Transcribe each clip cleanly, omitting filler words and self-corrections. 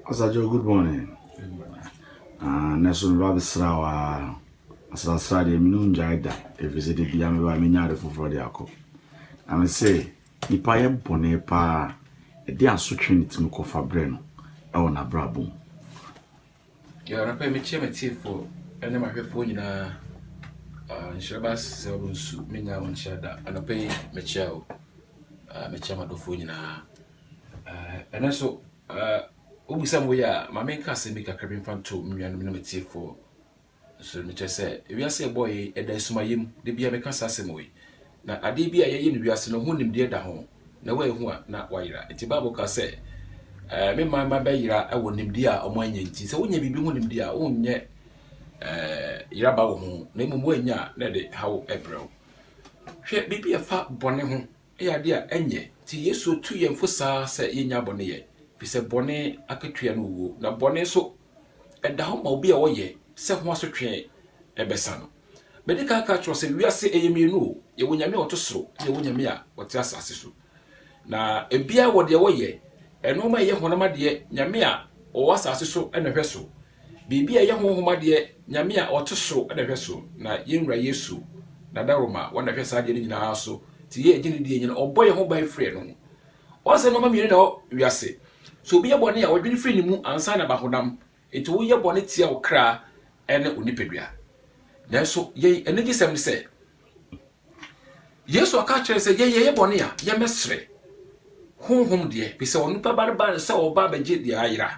Asajo, good morning. Nesun Rob Srawa Asra de Minun Jaida, if visited the Yamaba Minyard for Frodiaco. I may say, Nipa Bone pa a dear suchin to Mukofa Breno, Ona Brabo. You are a payment for and then my phone in Shabas Selun Soup, Mina on Shada, and a pay Michel, Michama do phone and also, somewhere, my main cousin make a cabin fan to me and minimity for. So, me just say, if you say a boy, and there's my him, the be a make us same way. Now, I did be a yen, we are still no him dear da home. No way, who are not wire. It's a Bible can say, me my bayra, I want him dear or my yen. So, when you be him dear, own yet, Yabao, name him when ya, let it how April. She be a fat bonnet home, eh, dear, and ye, tea so 2 years for sa, say in your bonnet. If it's a bonnet, I could try no, now bonnet so, and the home will be away. Self wants to train a besano. Medical catch was a we are say a no, you win your to so, you win your mea, what just as so. Now, a beer what the way, and no my young one, my dear, Yamia, or was as so and a vessel. Be a young woman, my dear, Yamia or to so and a vessel. Now, Yinra Yesu, Nadaroma, one of your side in the house, to ye, Jenny, or boy home by friend. Was a normal minute, we are say. So be a bonnet or be free moon and sign about Honam. It will your bonnet here or cry. Ene Unipedia. Nanso ye enegi sem se. Yesu aka kire se ye bone a ye mesre. Honhom de bi se onupa barba se oba beje de ayira.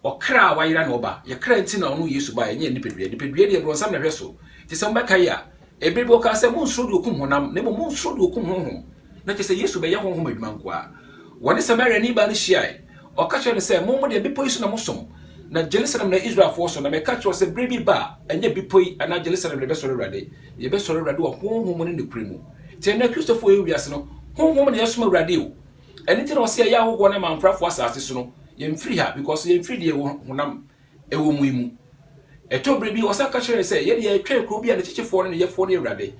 Okra wa ayira na oba. Ye kra nti na onu Yesu ba ye nipedia. Nipedia de bro sam na hweso. Ti se mbeka ya ebebo ka se monsro de okum honam, ne monsro de okum honhom. Na ti se Yesu be ye honhom adwuma nko a. Woni Samaria ni ba ne hia. Oka kire se momo de bipo Yesu na mosom. Na Jerusalem na Israel force na me catch was a baby ba enye bipoi ana Jerusalem le be sori rade ye be sori rade wo honhom ne kremu te na Christopher we wiase no honhom ne yesoma rade o eni te na ose ya hoho na manfrafo asase so no ye mfiri ha because ye mfiri de honam ewo muimu eto brebi osa ka kire se ye de twa kro bia ne chichefo ne ye fo ne rade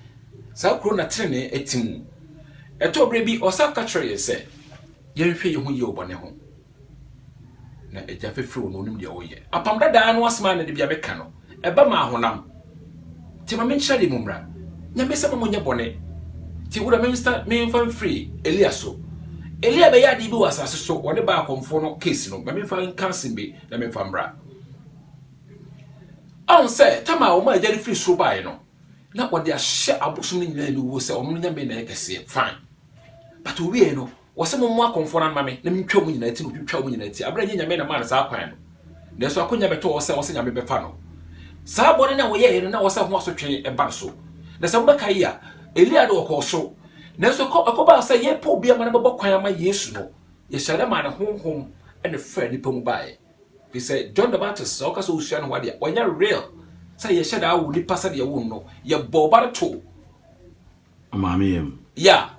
sa kro na trene etimu eto brebi osa ka kire se ye hwe ye ho ye obone ho na eja fefro no nim de oye apam dada no asma na de bia beka no eba ma honam ti ma menchira de mumra nya mesa mo nya bone ti wura minister me fan free Eliaso Elia be ya di bi wasase so wode ba akomfo no case no me fan cancel be na me fan bra on say tama o ma jari free so bae no na wode a hye abosom ni nyina ni wo se o no nya be na ekese fine but we no wose mo akomfo na mame na mentwa mo nyina ti no twitwa mo nyina ti abra nya nyame na ma na sa kwan no na so akonya beto wose nyame befa no sa bone na wo ye no na wose ho asotwe e ba so na sa mbaka yi a Elia do ko so na so akoba sa ye po bia ma na babo kwan ma Yesu no ye hyare ma na honhom e ne fa ni pamu bae we say John the Baptist so ka so usua no wade onya real sa ye hyada awu ni pasa de wo no ye bo ba to Mammy, ya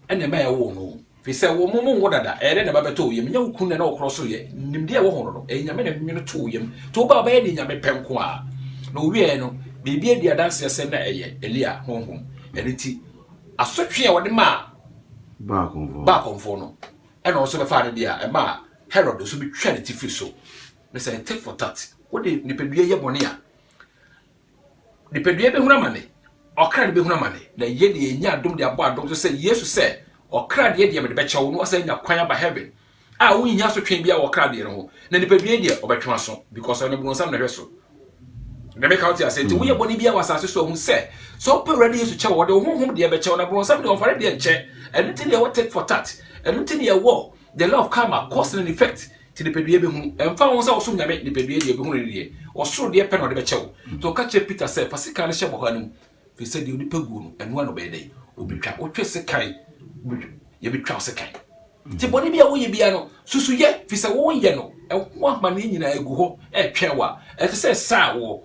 ene ma wo no fi se wo momo wo dada ere na babeto yem nya ukun na okro so ye nimde wo hono no e nyame na nwene to yem to ba ba ye de nyame penko a no wie no bibia dia dance yesem na eye Elia honhom ene ti asotwe wo de ma ba konfo no ene o so be fa de dia e ma Herod so bi twa ne ti fi so ne say take for that wo de nipadua ye bone a nipadua be huna mane okra de be huna mane na ye de nya adom de abo adom so say Yesu say okra de me de be chewo no say nya kwan aba heaven a wo nya so twen bia okra de no na nipadua de obetwa so because ono bi no sam na hweso na me count ya say ti wo ye boni bia wasase so hu say so pe ready Yesu chewo wo de honhom de be chewo na bro sam de ofare de nche anything they what take for that anything they war the law of karma cause and effect ti nipadua be hu emfa won say osum nyame nipadua de be hu ne de osoro de pe no de be chewo to ka che Peter say fasika ne hye bo hanum fi say de onipa gu no eno ano be dey obitwa otwe sekai ye bitwa sekai ti boni bia wo ye bia no susu ye fi say wo ye no e ho amane nyina egu ho e twenwa e te say sa wo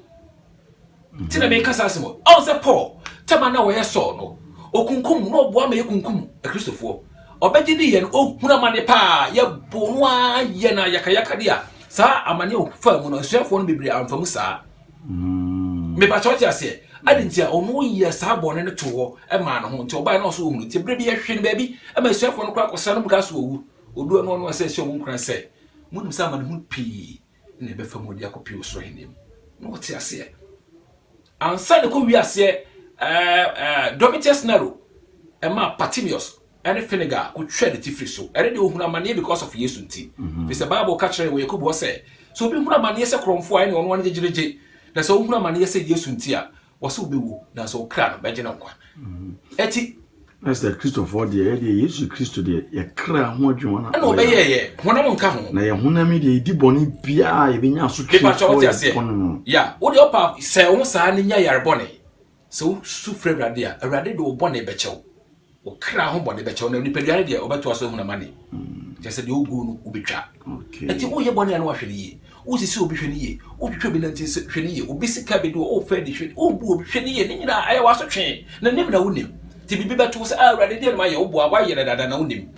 ti na me kasa asemo o say Paul tama na wo ye so no okunkum no oboa ma ye kunkum e Kristofo obeji di ye no ohuna mane pa ye bonu a ye na yakayaka dia sa amane ofa mu no suafo no bibiri amfamu sa me ba choti ase adintia ono ye sa bone ne to ho e ma no ho nti oba na so ohunu ti bre bi ye hwe ne ba bi e ma suafo no kra kosa no buka so owu odu no no se se omu kran se Munum sa man hu pii na be fa modi akopio so henem no wote ase ansa ne ko wi ase Domitius Nero ema Patimius ene Finnegan ko twede tifri so ere de ohuna mane because of Yesu nti the Bible catch we Yakob say so bi huna mane se kromfo ai ne ono ne gireje na so huna mane se Yesu nti a wo se obewu na so kra no beje na nkwa eti Mr. Christopher de Yesu Christo de ye kra ho adwuma na no be ye honam nka ho na ye honam de di boni bia ye benya so twe ya wo de opa se wo sa ne nya yare bone so su frewrade a awrade de wo bone be chew wo kra ho bone be chew na nipadua de obeto aso honam mane je se de ogu no obetwa eti wo ye bone na wo hwene yi wo sisi obi hwene yi obi twa bi na nti hwene yi obi sika be de wo fa de hwene obu obi hwene yi ne nyina aye waso twe na nim na wonim ti bibi beto se awrade de ma ye obu aba ye dada na wonim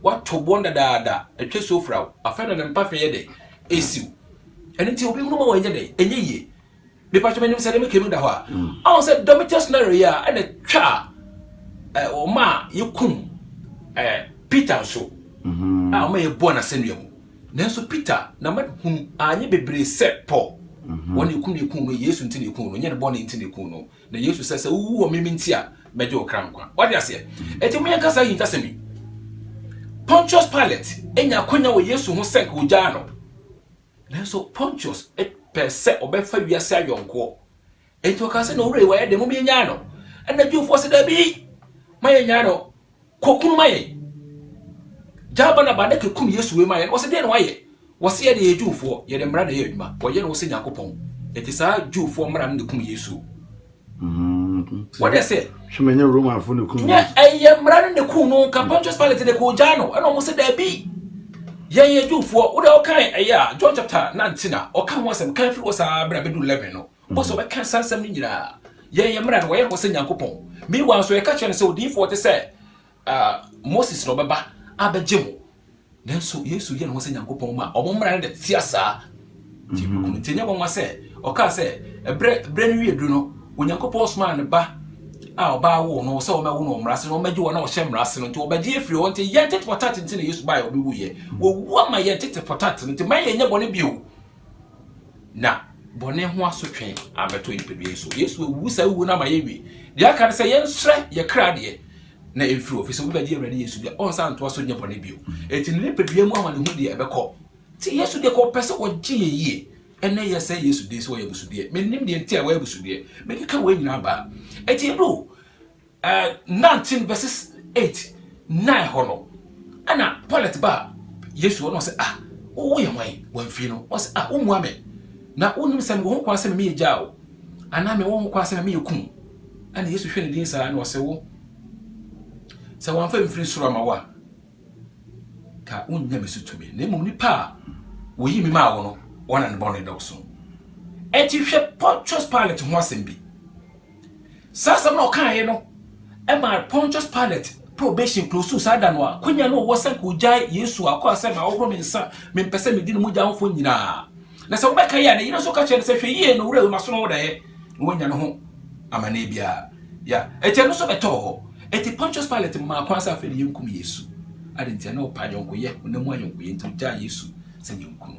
wato bonda dada etwe so fraw afena na mpa fe ye de esiw eni ti obi hunu ma wo nye de enye yi be pa chama nim se de me kemu da ho a on se Domitius Nero ya ene twa o ma yekum Peter so a ma ye bona senuam nanso Peter na ma hunu anye bebre se Paul woni yekum no Yesu nti ne yekum no nye ne bona nti ne yekum no na Yesu se wu o mimi nti a meje o kran kwa what you say eti me yanka sa yin tasemi Pontius Pilate enya konya wo Yesu ho senk wo gya no nanso Pontius per se obefa wiase ayonko enti o ka se no wure wa ye de mo me nya no ena dwufo se da bi maye nya no kokunu maye jaba na ba de kekum Yesu we maye wo se de no waye wo se ye de dwufo ye de mra na ye adwuma wo ye no wo se Yakobon enti sa dwufo mra no kum Yesu what they say shemenya Roman fo ne kum ya aye mra no kum no ka Pontius Pilate de ko gya no ena mo se da bi ye dwufo wo de o kan aye John chapter 19 na o kan wasem kan fi wo sa bra bedu 11 no bo so be kan sansam ni nyira ye mra no wo ye wo se Yakobon mi wan so ye ka chene se odifo te se Moses no beba abegemo nanso Yesu ye no wo se Yakobon ma omo mra no de tiasa ti bi kunu tenya bon wa se o ka se bre no wiedru no Onyankopon osman ne ba a oba wo no se o ma wo no mrase no magye wo na o hye mrase no nti obagye efiri wo nti ye tete potat nti na Yesu ba obi wuye wo wu ma ye tete potat nti ma ye nya bone bio na bone ho asotwe abeto ipedue Yesu wu sa wu na ma ye wi de aka se ye nsre ye kra de na efiri ofisi wo bagye awrade Yesu de on sa nto aso nya bone bio eti ne pedue mu ama ne hu de ebekọ ti Yesu de ko pese o gye ye ene ye say Yesu de so ye busude me nim de ntia wa busude me keka wa nyina ba eti do 19 verses 8 9 hono ana Pilate ba Yesu no say wo ye hwan wan fi no wo say wo mu ame na wonim sem go ho kwa sem me ye jao ana me wo ho kwa sem me ye kum ana Yesu hwe ne din sa na wo say wo sa wan fa mfiri soro ma wa ka unnya mesutumi na mum ni pa wo yi mi ma wo no wona ne bone dawso eti hwe Pontius Pilate ho asem bi sasa na okan no e ma Pontius Pilate probation close to sada no a konya no wo sanka ujai Yesu akọ asem na wo mensa me mpese me di no mugya ho nyina na se wo beka ya na yino so ka chere se hwe yie no wura ma so no wo da ye wonya no ho amane bia ya eti no so beto ho eti Pontius Pilate ma akọ asa fe yenkum Yesu adentia na opa yonko ye na mu ayonko ye nti ujai Yesu se yenkum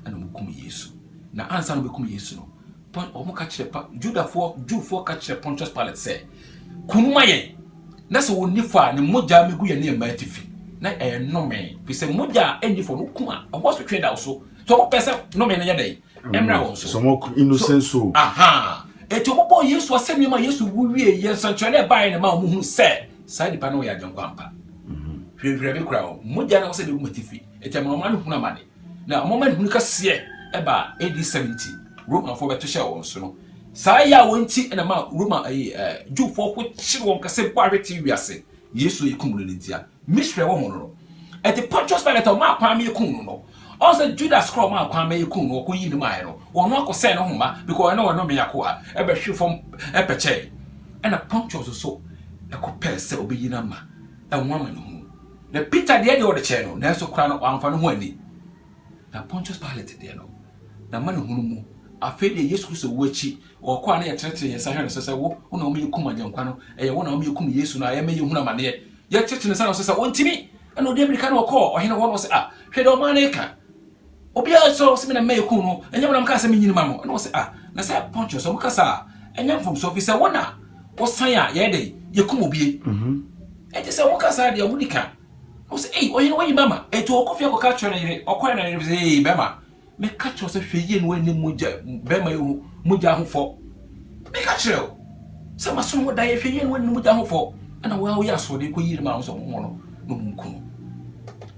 ana mukum Yesu na ansa no bekum Yesu no omo ka kire Judafo ka kire Pontius Pilate se kunuma ye na se woni fa ne mogya megu ye ne ma atifi na nome fi se mogya endifo no kuma obo so twe da so to obo pese nome ne yedai emra won so some innocent so eti obo Yesu asemi ma Yesu wuwie ye sanchole bai ne ma omo hu se side pa no ya gyankwampa hwehwere be kura mogya na wo se de matifi eti ma ma no huna mane na moment hunu kase eba AD 70 Roman for beto share won so no sa ya wonti na ma Roman Jew for ko chiri won kase kwa hweti wiase Yesu yekum no ntia mishre wo hono no eti Pontius Pilate ma kwa me yekum no also Judas scroll ma kwa me yekum no ko yi ni ma no wono akose no homa because na wono me yakoa ebe hwe from epeche na Pontius so ekopel se obeyi na ma enwa ma no hu na Peter de o de che no na so kra no amfa no ho ani na Pontius Pilate de no na ma no hunu mu afede Yesu Kristo wachi o kwa na ye tete ye sa hwe no se wo na o me yekum agyankwa no ye wo na o me yekum Yesu na ye me ye hunu amane ye tete ne sa no se wontimi and no America no call or he no one was hwede o man eka obi a so se me na me ku no enya mo na mka se me nyini mamo no say na say punch so mka sa enya mfom so fi se wona wo san a ye dey ye kum obi e say wo ka sa de omudika o say oye no yi mama e to okofia ko ka twere yire okwa na yire say bema me ka twere so hweye no ani muja bema yu muja hofo me ka twere se maso no da ye hweye no ani muja hofo ana wo ya so de ko yire ma so mo no no munku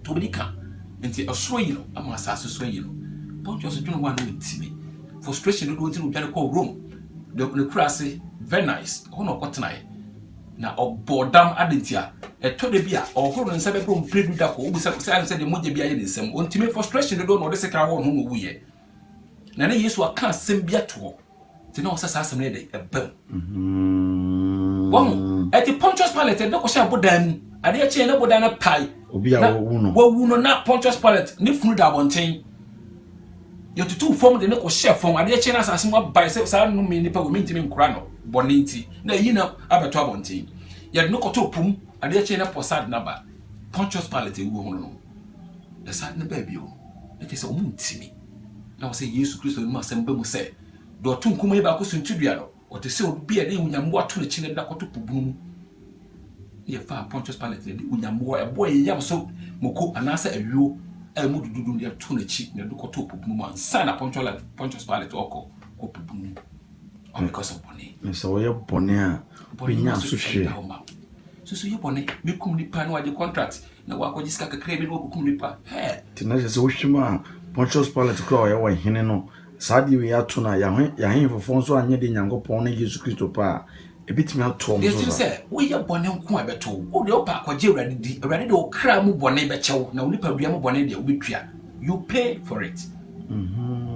to bi ka nti asoro yi no ama asase so yi no poncho so dwene wan no ntimi frustration do ntimi dwane call room the kurase very nice hono kotenai na obodam adentia eto de bia ohoro nsa be bro mpredu da ko obusa say de moje bia ye nsem ntimi frustration do no de sekra ho no wuye na ne yesu aka asem bia to ti na osasa asem ne de ebam won eti Pontius Pilate de ko sha bodan ade a che na bodan na pai obi a wo no na Pontius Pilate ni funu da bonten yo tutu form de ne ko share form ade a che na asase mo bai se sa no me nipa wo mentimi nkura no bonenti na yi na abeto abonten ya no ko to pum ade a che na posad na ba Pontius Pilate wo hono no da sad na ba bio e ke se o mentimi na wo se Yesu Kristo no asem ba mu se do to nkuma ba ko suntudua no o te se obi a ne unyambo ato ne chine da ko to pubunu ye fa Pontius Pilate ne unyambo e boy yam so moko anasa awio e mu dudu ne to ne chi ne do ko to pubunu man sana Pontius Pilate oko ko pubunu because of boni me so ye boni a binya so hwe so ye boni me kum ni pa no ade contract na wa ko jiska kakra bi no ko kum ni pa he tina je so hwima Pontius Pilate ko ye wa hene no saadi we ato na ya hen fofo so anye de Nyankopon na Yesu Kristo pa ebitimi ato mo so say we ye boni nko abeto wo de opa kwaje urade de okra mu boni be chew na onipa dua mu boni de obetua you pay for it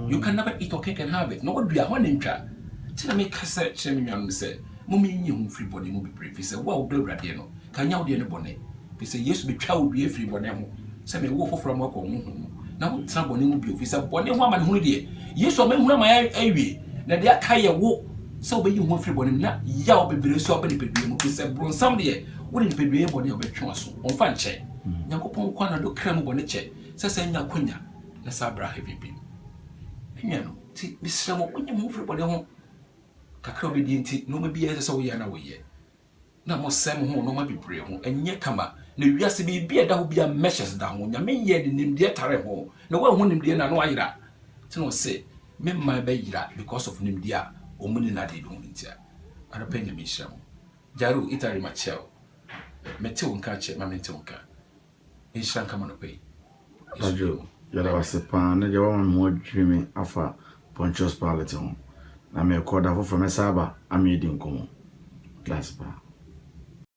you can never eat or cake and have it no dua ho ne ntwa tina me kasa kire me nwan se mummy nyi hu free body mu be brave say wa wo do urade no ka nya wo de ne boni be say Yesu be twa wo dua free body ho say me wo foforo mu akọ hu na wo tra boni mu bi ofisa boni ho amane hu de Yesu ma hu na ma awie na de aka ye wo so be yi hu free body na ya wo bebre so abani pedue mu be say bronsam de wo de pedue body obetwe aso onfa nche Nyankopon kwa na do kra mu boni che sese nya kwanya na sabra heavy bi enya no ti bisra mo onye mu free body ho kakra obi di nti no ma bi ese so wo ya na wo ye na mo sem ho no ma bebre ho enye kama na wiase bi bia da ho bia meshes da ho nya me ye de nimde tare ho na wa ho nimde na no ayira ti no say me ma ba yira because of nimde a omuni na de do ntia ara penya me hira mo jaru itari machel mete wonka che ma mete wonka hira kama no pay ajo yara wasepa na je wa mo dwimi afa Pontius Pilate ho na me koda fo from Saba amedi nkomo class pa